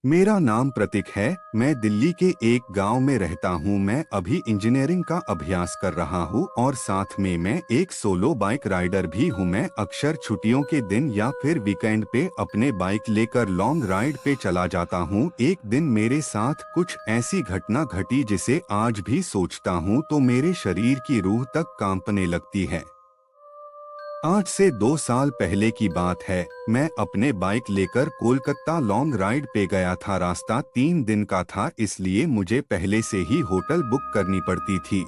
मेरा नाम प्रतीक है। मैं दिल्ली के एक गांव में रहता हूं। मैं अभी इंजीनियरिंग का अभ्यास कर रहा हूं और साथ में मैं एक सोलो बाइक राइडर भी हूं। मैं अक्सर छुट्टियों के दिन या फिर वीकेंड पे अपने बाइक लेकर लॉन्ग राइड पे चला जाता हूं। एक दिन मेरे साथ कुछ ऐसी घटना घटी जिसे आज भी सोचता हूं तो मेरे शरीर की रूह तक कांपने लगती है। आज से 2 साल पहले की बात है। मैं अपने बाइक लेकर कोलकाता लॉन्ग राइड पे गया था। रास्ता 3 दिन का था, इसलिए मुझे पहले से ही होटल बुक करनी पड़ती थी।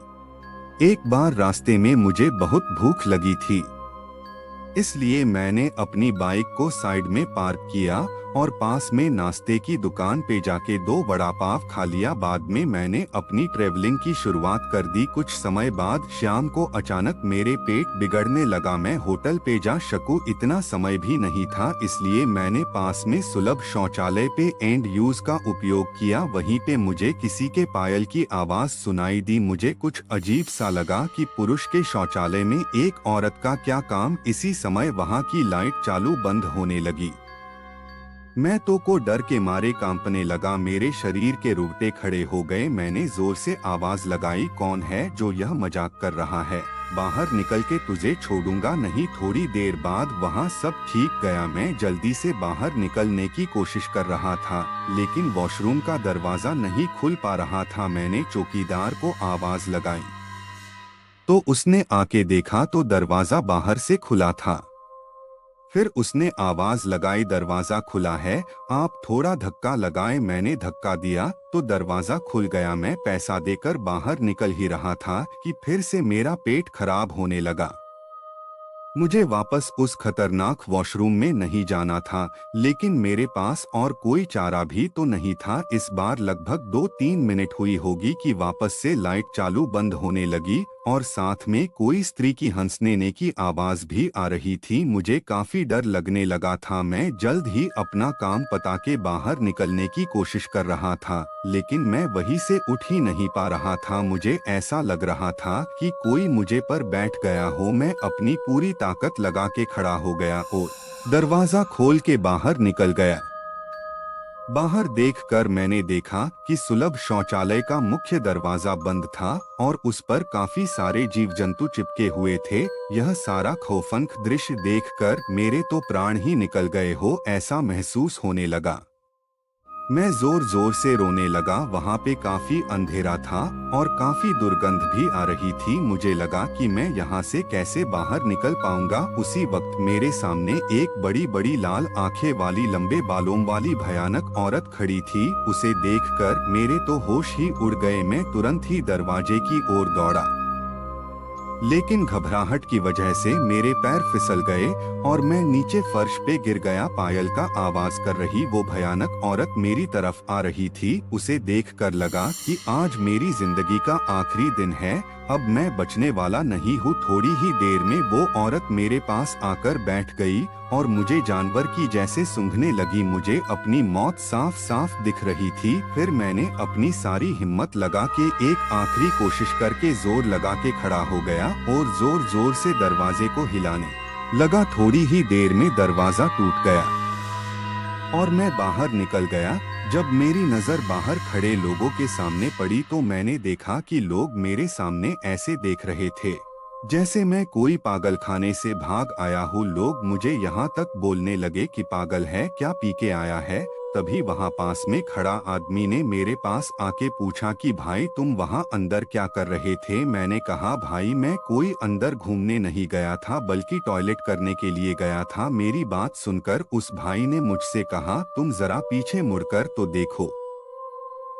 एक बार रास्ते में मुझे बहुत भूख लगी थी, इसलिए मैंने अपनी बाइक को साइड में पार्क किया और पास में नाश्ते की दुकान पे जाके 2 वड़ा पाव खा लिया। बाद में मैंने अपनी ट्रेवलिंग की शुरुआत कर दी। कुछ समय बाद शाम को अचानक मेरे पेट बिगड़ने लगा। मैं होटल पे जा सकूं इतना समय भी नहीं था, इसलिए मैंने पास में सुलभ शौचालय पे एंड यूज का उपयोग किया। वहीं पे मुझे किसी के पायल की आवाज सुनाई दी। मुझे कुछ अजीब सा लगा कि पुरुष के शौचालय में एक औरत का क्या काम। इसी समय वहां की लाइट चालू बंद होने लगी। मैं तो को डर के मारे कांपने लगा। मेरे शरीर के रोंगटे खड़े हो गए। मैंने जोर से आवाज लगाई, कौन है जो यह मजाक कर रहा है? बाहर निकल के तुझे छोड़ूंगा नहीं। थोड़ी देर बाद वहां सब ठीक गया। मैं जल्दी से बाहर निकलने की कोशिश कर रहा था, लेकिन वॉशरूम का दरवाजा नहीं खुल पा रहा था। मैंने चौकीदार को आवाज लगाई तो उसने आके देखा तो दरवाजा बाहर से खुला था। फिर उसने आवाज लगाई, दरवाजा खुला है, आप थोड़ा धक्का लगाएं। मैंने धक्का दिया तो दरवाजा खुल गया। मैं पैसा देकर बाहर निकल ही रहा था कि फिर से मेरा पेट खराब होने लगा। मुझे वापस उस खतरनाक वॉशरूम में नहीं जाना था, लेकिन मेरे पास और कोई चारा भी तो नहीं था। इस बार लगभग 2-3 मिनट हुई होगी कि वापस से लाइट चालू बंद होने लगी और साथ में कोई स्त्री की हंसने की आवाज भी आ रही थी। मुझे काफी डर लगने लगा था। मैं जल्द ही अपना काम पता के बाहर निकलने की कोशिश कर रहा था, लेकिन मैं वहीं से उठ ही नहीं पा रहा था। मुझे ऐसा लग रहा था कि कोई मुझे पर बैठ गया हो। मैं अपनी पूरी ताकत लगा के खड़ा हो गया और दरवाजा खोल के बाहर निकल गया। बाहर देखकर मैंने देखा कि सुलभ शौचालय का मुख्य दरवाजा बंद था और उस पर काफी सारे जीव जंतु चिपके हुए थे। यह सारा खौफनाक दृश्य देखकर मेरे तो प्राण ही निकल गए हो ऐसा महसूस होने लगा। मैं जोर जोर से रोने लगा। वहाँ पे काफी अंधेरा था और काफी दुर्गंध भी आ रही थी। मुझे लगा कि मैं यहाँ से कैसे बाहर निकल पाऊंगा। उसी वक्त मेरे सामने एक बड़ी बड़ी लाल आंखें वाली, लंबे बालों वाली भयानक औरत खड़ी थी। उसे देखकर मेरे तो होश ही उड़ गए। मैं तुरंत ही दरवाजे की ओर दौड़ा, लेकिन घबराहट की वजह से मेरे पैर फिसल गए और मैं नीचे फर्श पे गिर गया। पायल का आवाज कर रही वो भयानक औरत मेरी तरफ आ रही थी। उसे देखकर लगा कि आज मेरी जिंदगी का आखिरी दिन है, अब मैं बचने वाला नहीं हूँ। थोड़ी ही देर में वो औरत मेरे पास आकर बैठ गई और मुझे जानवर की जैसे सूंघने लगी। मुझे अपनी मौत साफ साफ दिख रही थी। फिर मैंने अपनी सारी हिम्मत लगा के एक आखिरी कोशिश करके जोर लगा के खड़ा हो गया और जोर जोर से दरवाजे को हिलाने लगा। थोड़ी ही देर में दरवाजा टूट गया और मैं बाहर निकल गया। जब मेरी नजर बाहर खड़े लोगों के सामने पड़ी तो मैंने देखा कि लोग मेरे सामने ऐसे देख रहे थे जैसे मैं कोई पागल खाने से भाग आया हूँ। लोग मुझे यहाँ तक बोलने लगे कि पागल है क्या, पी के आया है। तभी वहाँ पास में खड़ा आदमी ने मेरे पास आके पूछा कि भाई तुम वहाँ अंदर क्या कर रहे थे? मैंने कहा भाई मैं कोई अंदर घूमने नहीं गया था, बल्कि टॉयलेट करने के लिए गया था। मेरी बात सुनकर उस भाई ने मुझसे कहा तुम जरा पीछे मुड़कर तो देखो।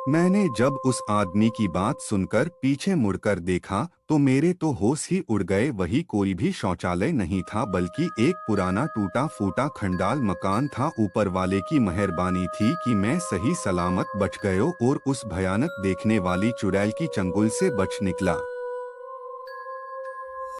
मैंने जब उस आदमी की बात सुनकर पीछे मुड़कर देखा तो मेरे तो होश ही उड़ गए। वही कोई भी शौचालय नहीं था, बल्कि एक पुराना टूटा फूटा खंडाल मकान था। ऊपर वाले की मेहरबानी थी कि मैं सही सलामत बच गया और उस भयानक देखने वाली चुड़ैल की चंगुल से बच निकला।